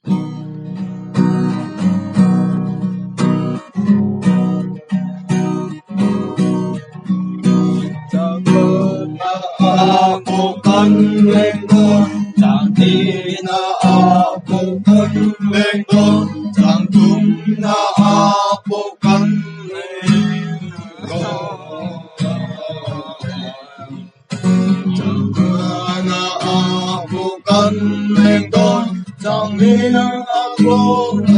Aku kan lengkong, cantik na aku kan lengkong, cantum na aku kan lengkong, cantik na aku kan lengkong, cantik na aku kan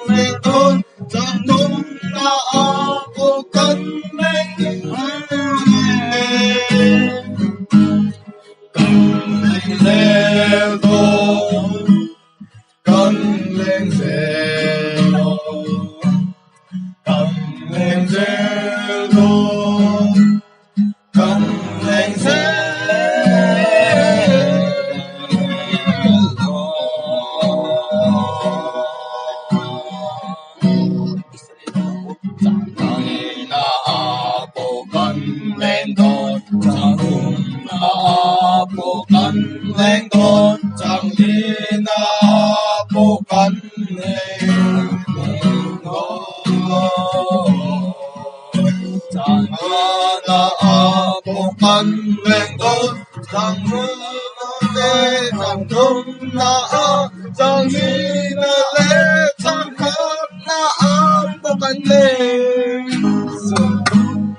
lengkong, cantum na aku kan lengkong.